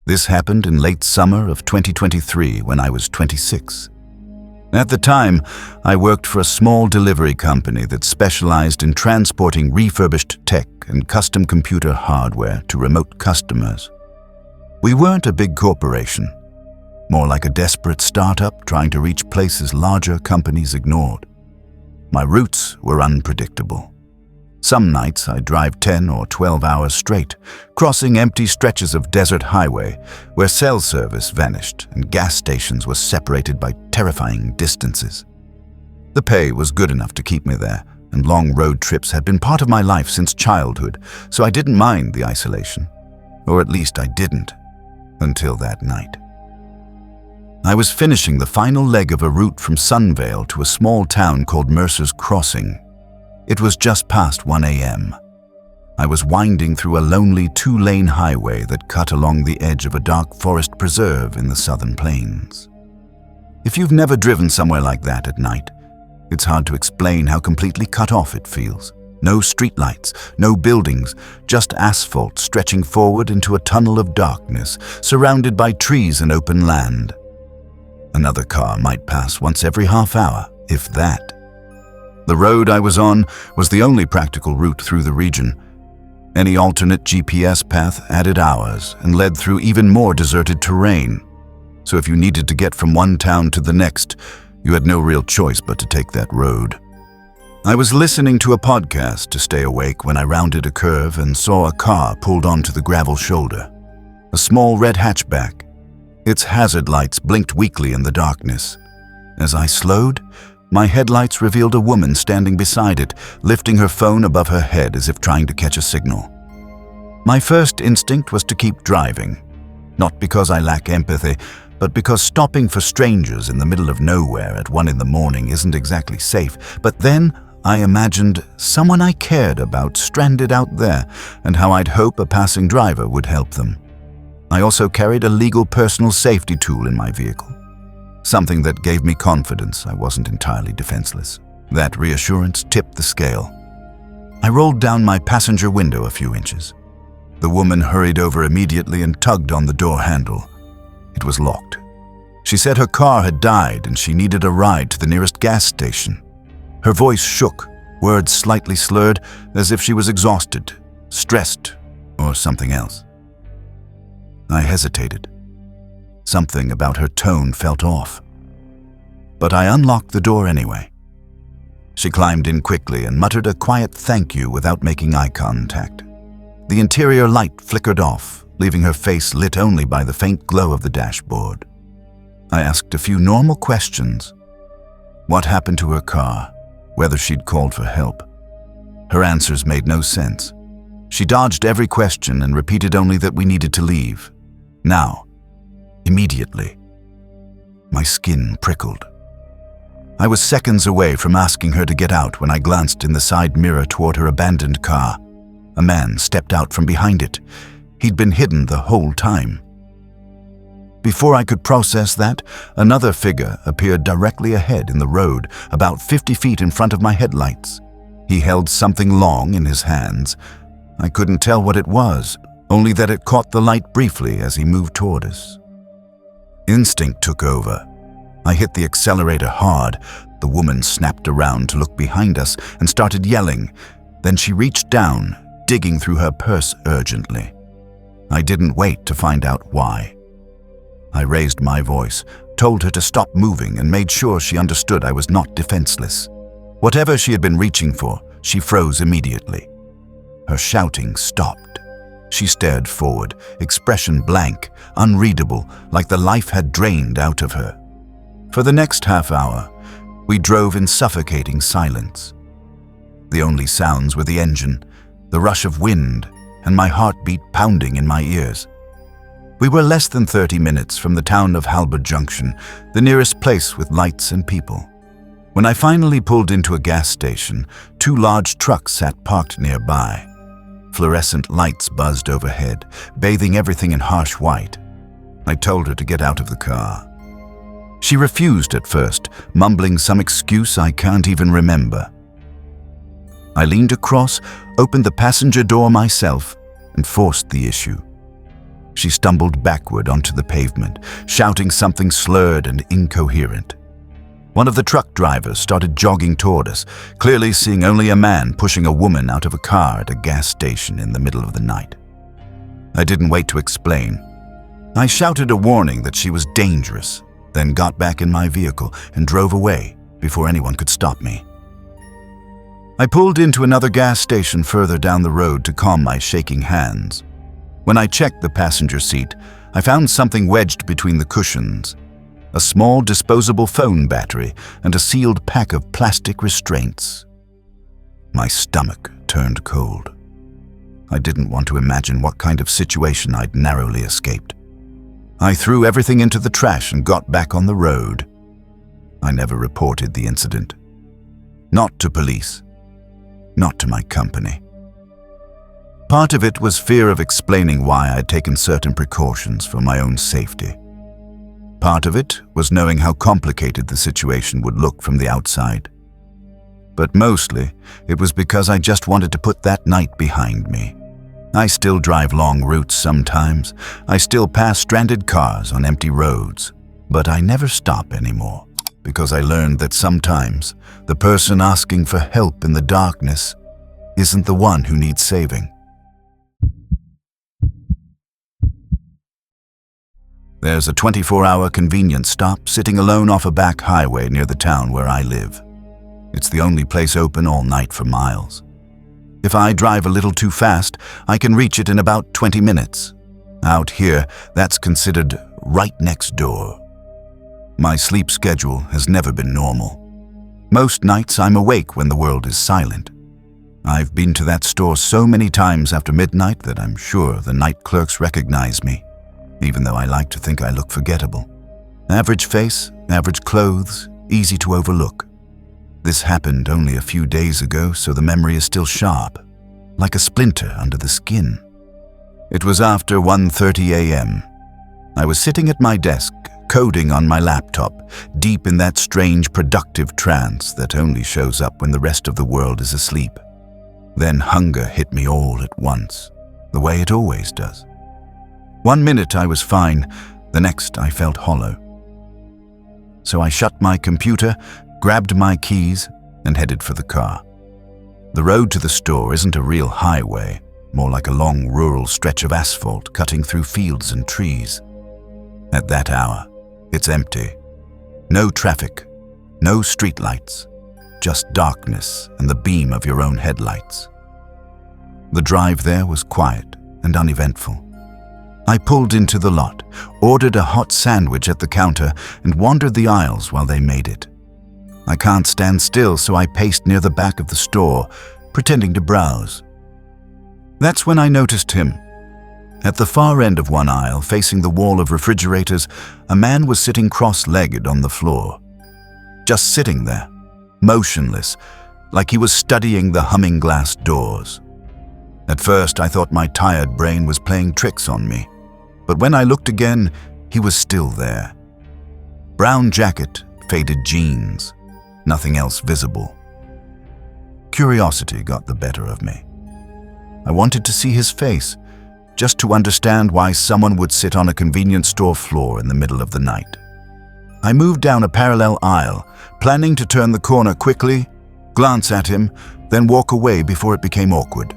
This happened in late summer of 2023 when I was 26. At the time, I worked for a small delivery company that specialized in transporting refurbished tech and custom computer hardware to remote customers. We weren't a big corporation, more like a desperate startup trying to reach places larger companies ignored. My routes were unpredictable. Some nights I'd drive 10 or 12 hours straight, crossing empty stretches of desert highway where cell service vanished and gas stations were separated by terrifying distances. The pay was good enough to keep me there, and long road trips had been part of my life since childhood, so I didn't mind the isolation. Or at least I didn't, until that night. I was finishing the final leg of a route from Sunvale to a small town called Mercer's Crossing. It was just past 1 a.m. I was winding through a lonely 2-lane highway that cut along the edge of a dark forest preserve in the southern plains. If you've never driven somewhere like that at night, it's hard to explain how completely cut off it feels. No streetlights, no buildings, just asphalt stretching forward into a tunnel of darkness, surrounded by trees and open land. Another car might pass once every half hour, if that. The road I was on was the only practical route through the region. Any alternate GPS path added hours and led through even more deserted terrain. So if you needed to get from one town to the next, you had no real choice but to take that road. I was listening to a podcast to stay awake when I rounded a curve and saw a car pulled onto the gravel shoulder. A small red hatchback. Its hazard lights blinked weakly in the darkness. As I slowed, my headlights revealed a woman standing beside it, lifting her phone above her head as if trying to catch a signal. My first instinct was to keep driving, not because I lack empathy, but because stopping for strangers in the middle of nowhere at 1 a.m. isn't exactly safe. But then I imagined someone I cared about stranded out there and how I'd hope a passing driver would help them. I also carried a legal personal safety tool in my vehicle. Something that gave me confidence I wasn't entirely defenseless. That reassurance tipped the scale. I rolled down my passenger window a few inches. The woman hurried over immediately and tugged on the door handle. It was locked. She said her car had died and she needed a ride to the nearest gas station. Her voice shook, words slightly slurred, as if she was exhausted, stressed, or something else. I hesitated. Something about her tone felt off. But I unlocked the door anyway. She climbed in quickly and muttered a quiet thank you without making eye contact. The interior light flickered off, leaving her face lit only by the faint glow of the dashboard. I asked a few normal questions. What happened to her car? Whether she'd called for help. Her answers made no sense. She dodged every question and repeated only that we needed to leave. Now. Immediately. My skin prickled. I was seconds away from asking her to get out when I glanced in the side mirror toward her abandoned car. A man stepped out from behind it. He'd been hidden the whole time. Before I could process that, another figure appeared directly ahead in the road, about 50 feet in front of my headlights. He held something long in his hands. I couldn't tell what it was, only that it caught the light briefly as he moved toward us. Instinct took over. I hit the accelerator hard. The woman snapped around to look behind us and started yelling. Then she reached down, digging through her purse urgently. I didn't wait to find out why. I raised my voice, told her to stop moving, and made sure she understood I was not defenseless. Whatever she had been reaching for, she froze immediately. Her shouting stopped. She stared forward, expression blank, unreadable, like the life had drained out of her. For the next half hour, we drove in suffocating silence. The only sounds were the engine, the rush of wind, and my heartbeat pounding in my ears. We were less than 30 minutes from the town of Halberd Junction, the nearest place with lights and people. When I finally pulled into a gas station, 2 large trucks sat parked nearby. Fluorescent lights buzzed overhead, bathing everything in harsh white. I told her to get out of the car. She refused at first, mumbling some excuse I can't even remember. I leaned across, opened the passenger door myself, and forced the issue. She stumbled backward onto the pavement, shouting something slurred and incoherent. One of the truck drivers started jogging toward us, clearly seeing only a man pushing a woman out of a car at a gas station in the middle of the night. I didn't wait to explain. I shouted a warning that she was dangerous, then got back in my vehicle and drove away before anyone could stop me. I pulled into another gas station further down the road to calm my shaking hands. When I checked the passenger seat, I found something wedged between the cushions: a small disposable phone battery and a sealed pack of plastic restraints. My stomach turned cold. I didn't want to imagine what kind of situation I'd narrowly escaped. I threw everything into the trash and got back on the road. I never reported the incident. Not to police. Not to my company. Part of it was fear of explaining why I'd taken certain precautions for my own safety. Part of it was knowing how complicated the situation would look from the outside. But mostly, it was because I just wanted to put that night behind me. I still drive long routes sometimes. I still pass stranded cars on empty roads. But I never stop anymore, because I learned that sometimes the person asking for help in the darkness isn't the one who needs saving. There's a 24-hour convenience stop sitting alone off a back highway near the town where I live. It's the only place open all night for miles. If I drive a little too fast, I can reach it in about 20 minutes. Out here, that's considered right next door. My sleep schedule has never been normal. Most nights I'm awake when the world is silent. I've been to that store so many times after midnight that I'm sure the night clerks recognize me, even though I like to think I look forgettable. Average face, average clothes, easy to overlook. This happened only a few days ago, so the memory is still sharp, like a splinter under the skin. It was after 1:30 a.m. I was sitting at my desk, coding on my laptop, deep in that strange productive trance that only shows up when the rest of the world is asleep. Then hunger hit me all at once, the way it always does. 1 minute I was fine, the next I felt hollow. So I shut my computer, grabbed my keys, and headed for the car. The road to the store isn't a real highway, more like a long rural stretch of asphalt cutting through fields and trees. At that hour, it's empty. No traffic, no streetlights, just darkness and the beam of your own headlights. The drive there was quiet and uneventful. I pulled into the lot, ordered a hot sandwich at the counter, and wandered the aisles while they made it. I can't stand still, so I paced near the back of the store, pretending to browse. That's when I noticed him. At the far end of one aisle, facing the wall of refrigerators, a man was sitting cross-legged on the floor. Just sitting there, motionless, like he was studying the humming glass doors. At first, I thought my tired brain was playing tricks on me. But when I looked again, he was still there. Brown jacket, faded jeans, nothing else visible. Curiosity got the better of me. I wanted to see his face, just to understand why someone would sit on a convenience store floor in the middle of the night. I moved down a parallel aisle, planning to turn the corner quickly, glance at him, then walk away before it became awkward.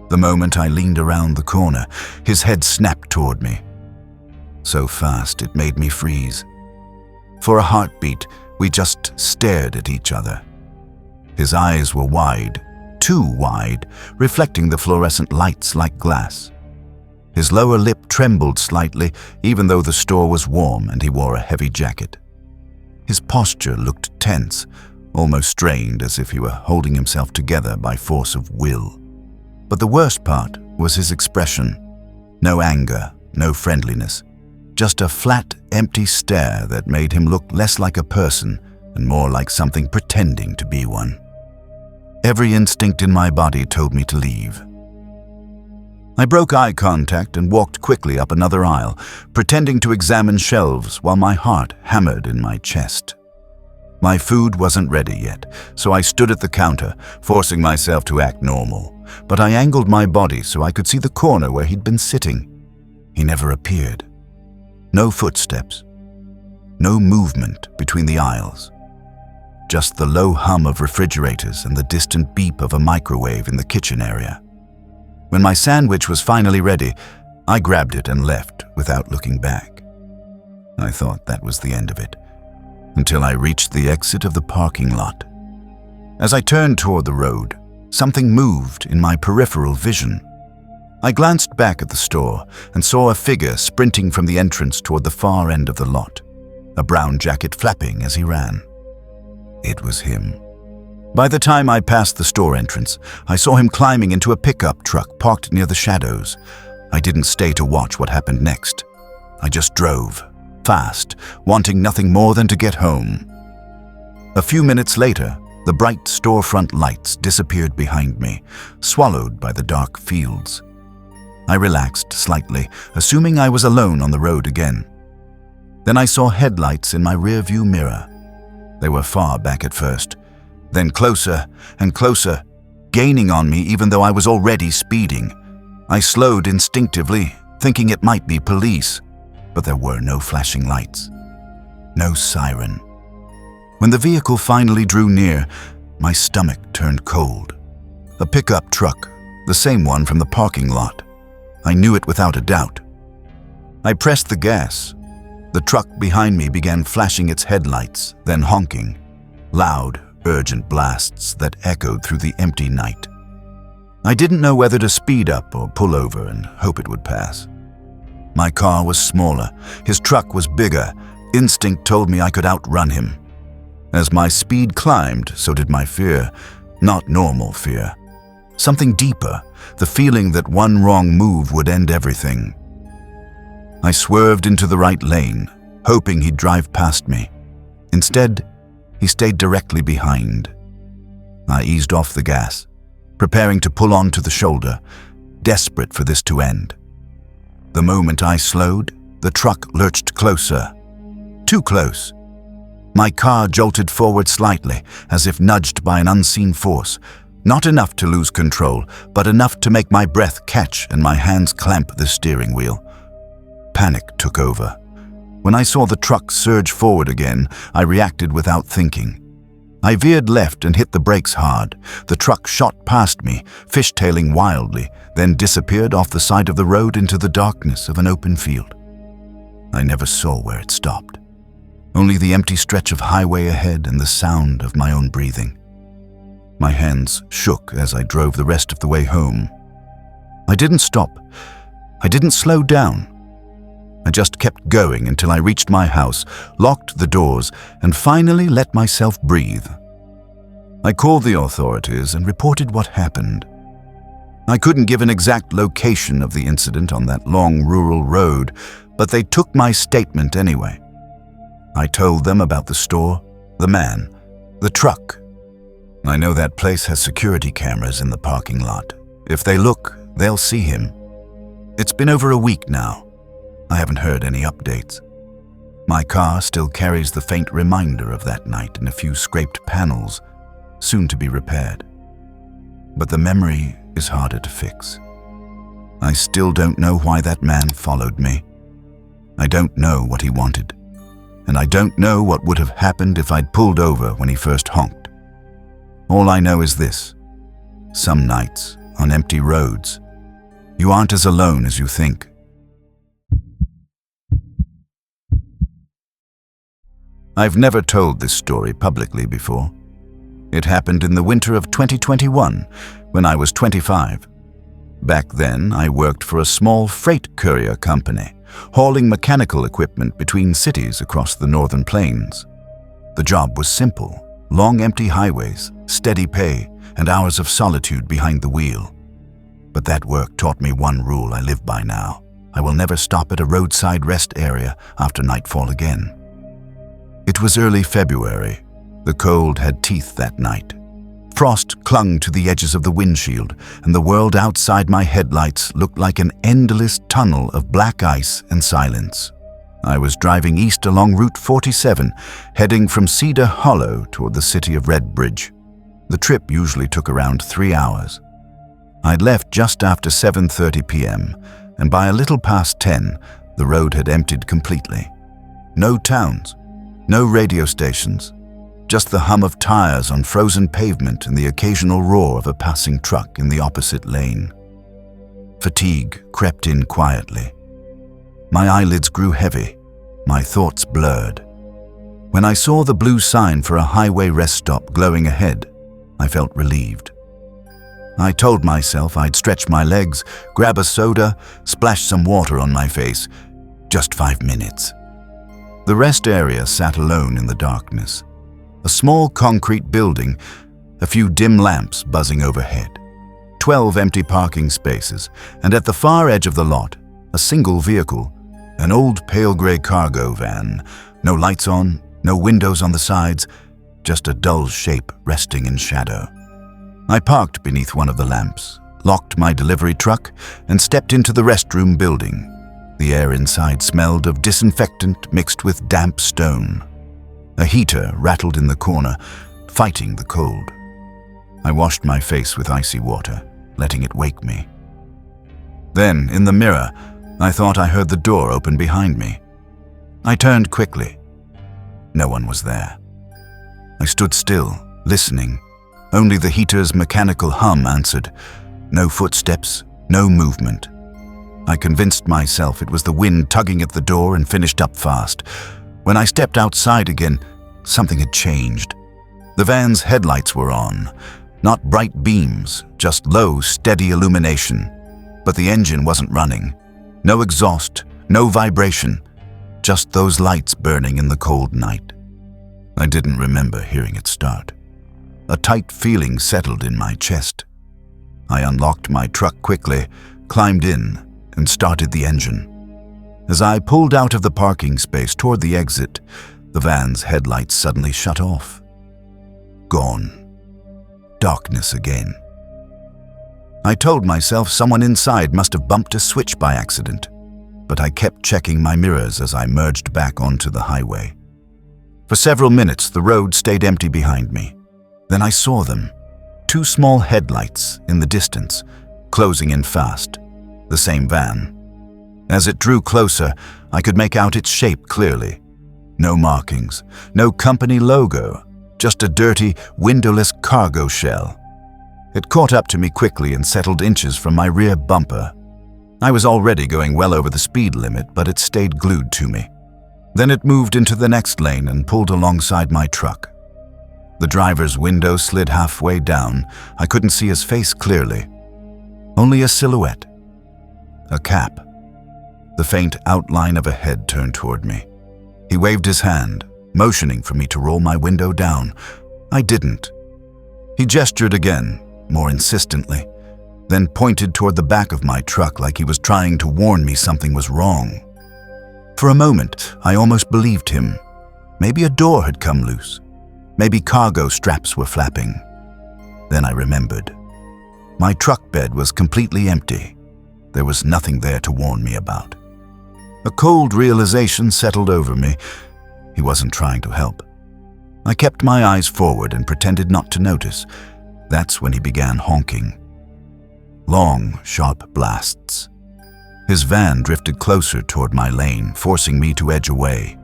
The moment I leaned around the corner, his head snapped toward me. So fast it made me freeze. For a heartbeat, we just stared at each other. His eyes were wide, too wide, reflecting the fluorescent lights like glass. His lower lip trembled slightly, even though the store was warm and he wore a heavy jacket. His posture looked tense, almost strained, as if he were holding himself together by force of will. But the worst part was his expression. No anger, no friendliness. Just a flat, empty stare that made him look less like a person and more like something pretending to be one. Every instinct in my body told me to leave. I broke eye contact and walked quickly up another aisle, pretending to examine shelves while my heart hammered in my chest. My food wasn't ready yet, so I stood at the counter, forcing myself to act normal, but I angled my body so I could see the corner where he'd been sitting. He never appeared. No footsteps. No movement between the aisles. Just the low hum of refrigerators and the distant beep of a microwave in the kitchen area. When my sandwich was finally ready, I grabbed it and left without looking back. I thought that was the end of it, until I reached the exit of the parking lot. As I turned toward the road, something moved in my peripheral vision. I glanced back at the store and saw a figure sprinting from the entrance toward the far end of the lot, a brown jacket flapping as he ran. It was him. By the time I passed the store entrance, I saw him climbing into a pickup truck parked near the shadows. I didn't stay to watch what happened next. I just drove, fast, wanting nothing more than to get home. A few minutes later, the bright storefront lights disappeared behind me, swallowed by the dark fields. I relaxed slightly, assuming I was alone on the road again. Then I saw headlights in my rearview mirror. They were far back at first, then closer and closer, gaining on me even though I was already speeding. I slowed instinctively, thinking it might be police, but there were no flashing lights, no siren. When the vehicle finally drew near, my stomach turned cold. A pickup truck, the same one from the parking lot. I knew it without a doubt. I pressed the gas. The truck behind me began flashing its headlights, then honking, loud, urgent blasts that echoed through the empty night. I didn't know whether to speed up or pull over and hope it would pass. My car was smaller, his truck was bigger. Instinct told me I could outrun him. As my speed climbed, so did my fear, not normal fear. Something deeper, the feeling that one wrong move would end everything. I swerved into the right lane, hoping he'd drive past me. Instead, he stayed directly behind. I eased off the gas, preparing to pull onto the shoulder, desperate for this to end. The moment I slowed, the truck lurched closer. Too close. My car jolted forward slightly, as if nudged by an unseen force. Not enough to lose control, but enough to make my breath catch and my hands clamp the steering wheel. Panic took over. When I saw the truck surge forward again, I reacted without thinking. I veered left and hit the brakes hard. The truck shot past me, fishtailing wildly, then disappeared off the side of the road into the darkness of an open field. I never saw where it stopped. Only the empty stretch of highway ahead and the sound of my own breathing. My hands shook as I drove the rest of the way home. I didn't stop. I didn't slow down. I just kept going until I reached my house, locked the doors, and finally let myself breathe. I called the authorities and reported what happened. I couldn't give an exact location of the incident on that long rural road, but they took my statement anyway. I told them about the store, the man, the truck. I know that place has security cameras in the parking lot. If they look, they'll see him. It's been over a week now. I haven't heard any updates. My car still carries the faint reminder of that night and a few scraped panels, soon to be repaired. But the memory is harder to fix. I still don't know why that man followed me. I don't know what he wanted. And I don't know what would have happened if I'd pulled over when he first honked. All I know is this: some nights, on empty roads, you aren't as alone as you think. I've never told this story publicly before. It happened in the winter of 2021, when I was 25. Back then, I worked for a small freight courier company, hauling mechanical equipment between cities across the northern plains. The job was simple: long empty highways, steady pay, and hours of solitude behind the wheel. But that work taught me one rule I live by now: I will never stop at a roadside rest area after nightfall again. It was early February. The cold had teeth that night. Frost clung to the edges of the windshield, and the world outside my headlights looked like an endless tunnel of black ice and silence. I was driving east along Route 47, heading from Cedar Hollow toward the city of Red Bridge. The trip usually took around 3 hours. I'd left just after 7:30 p.m., and by a little past 10, the road had emptied completely. No towns, no radio stations, just the hum of tires on frozen pavement and the occasional roar of a passing truck in the opposite lane. Fatigue crept in quietly. My eyelids grew heavy, my thoughts blurred. When I saw the blue sign for a highway rest stop glowing ahead, I felt relieved. I told myself I'd stretch my legs, grab a soda, splash some water on my face. Just 5 minutes. The rest area sat alone in the darkness. A small concrete building, a few dim lamps buzzing overhead, 12 empty parking spaces, and at the far edge of the lot, a single vehicle, an old pale gray cargo van. No lights on, no windows on the sides, just a dull shape resting in shadow. I parked beneath one of the lamps, locked my delivery truck, and stepped into the restroom building. The air inside smelled of disinfectant mixed with damp stone. A heater rattled in the corner, fighting the cold. I washed my face with icy water, letting it wake me. Then, in the mirror, I thought I heard the door open behind me. I turned quickly. No one was there. I stood still, listening. Only the heater's mechanical hum answered. No footsteps, no movement. I convinced myself it was the wind tugging at the door and finished up fast. When I stepped outside again, something had changed. The van's headlights were on. Not bright beams, just low, steady illumination. But the engine wasn't running. No exhaust, no vibration. Just those lights burning in the cold night. I didn't remember hearing it start. A tight feeling settled in my chest. I unlocked my truck quickly, climbed in, and started the engine. As I pulled out of the parking space toward the exit, the van's headlights suddenly shut off. Gone. Darkness again. I told myself someone inside must have bumped a switch by accident, but I kept checking my mirrors as I merged back onto the highway. For several minutes, the road stayed empty behind me. Then I saw them, 2 small headlights in the distance, closing in fast, the same van. As it drew closer, I could make out its shape clearly. No markings, no company logo, just a dirty, windowless cargo shell. It caught up to me quickly and settled inches from my rear bumper. I was already going well over the speed limit, but it stayed glued to me. Then it moved into the next lane and pulled alongside my truck. The driver's window slid halfway down. I couldn't see his face clearly. Only a silhouette. A cap. The faint outline of a head turned toward me. He waved his hand, motioning for me to roll my window down. I didn't. He gestured again, more insistently, then pointed toward the back of my truck like he was trying to warn me something was wrong. For a moment, I almost believed him. Maybe a door had come loose. Maybe cargo straps were flapping. Then I remembered. My truck bed was completely empty. There was nothing there to warn me about. A cold realization settled over me. He wasn't trying to help. I kept my eyes forward and pretended not to notice. That's when he began honking. Long, sharp blasts. His van drifted closer toward my lane, forcing me to edge away.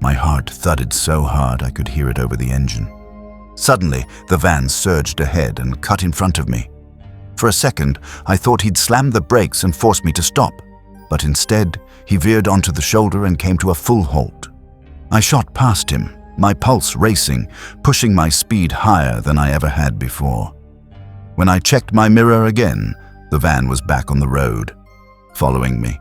My heart thudded so hard I could hear it over the engine. Suddenly, the van surged ahead and cut in front of me. For a second, I thought he'd slammed the brakes and forced me to stop, but instead, he veered onto the shoulder and came to a full halt. I shot past him, my pulse racing, pushing my speed higher than I ever had before. When I checked my mirror again, the van was back on the road, following me.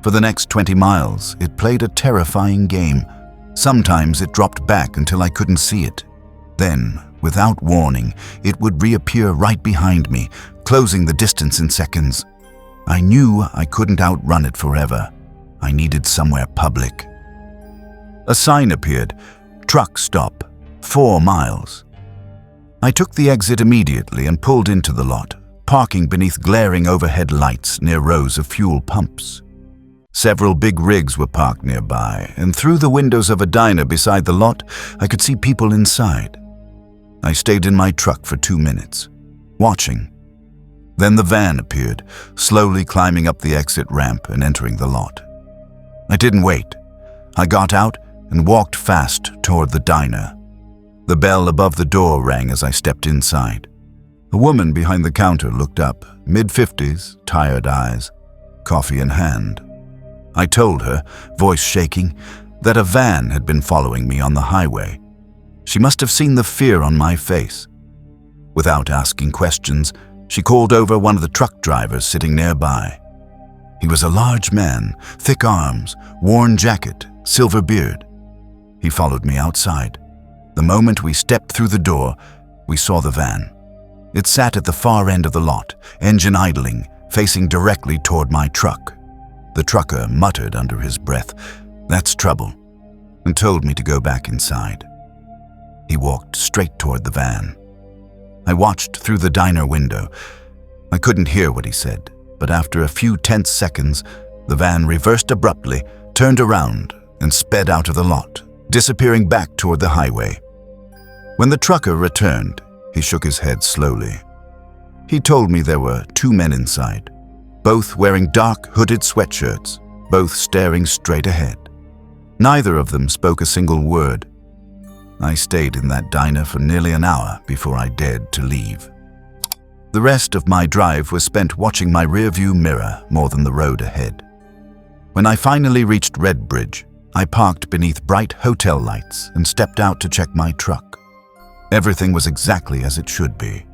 For the next 20 miles, it played a terrifying game. Sometimes it dropped back until I couldn't see it. Then, without warning, it would reappear right behind me, closing the distance in seconds. I knew I couldn't outrun it forever. I needed somewhere public. A sign appeared, "Truck stop, 4 miles." I took the exit immediately and pulled into the lot, parking beneath glaring overhead lights near rows of fuel pumps. Several big rigs were parked nearby, and through the windows of a diner beside the lot, I could see people inside. I stayed in my truck for 2 minutes, watching. Then the van appeared, slowly climbing up the exit ramp and entering the lot. I didn't wait. I got out and walked fast toward the diner. The bell above the door rang as I stepped inside. A woman behind the counter looked up, mid-50s, tired eyes, coffee in hand. I told her, voice shaking, that a van had been following me on the highway. She must have seen the fear on my face. Without asking questions, she called over one of the truck drivers sitting nearby. He was a large man, thick arms, worn jacket, silver beard. He followed me outside. The moment we stepped through the door, we saw the van. It sat at the far end of the lot, engine idling, facing directly toward my truck. The trucker muttered under his breath, "That's trouble," and told me to go back inside. He walked straight toward the van. I watched through the diner window. I couldn't hear what he said, but after a few tense seconds, the van reversed abruptly, turned around, and sped out of the lot, disappearing back toward the highway. When the trucker returned, he shook his head slowly. He told me there were 2 men inside, both wearing dark hooded sweatshirts, both staring straight ahead. Neither of them spoke a single word. I stayed in that diner for nearly an hour before I dared to leave. The rest of my drive was spent watching my rearview mirror more than the road ahead. When I finally reached Redbridge, I parked beneath bright hotel lights and stepped out to check my truck. Everything was exactly as it should be,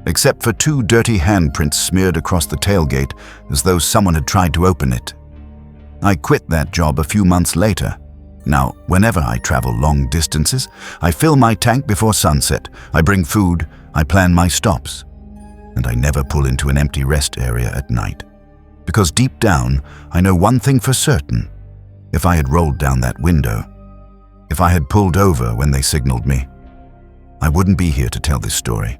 except for 2 dirty handprints smeared across the tailgate as though someone had tried to open it. I quit that job a few months later. Now, whenever I travel long distances, I fill my tank before sunset, I bring food, I plan my stops, and I never pull into an empty rest area at night. Because deep down, I know one thing for certain. If I had rolled down that window, if I had pulled over when they signaled me, I wouldn't be here to tell this story.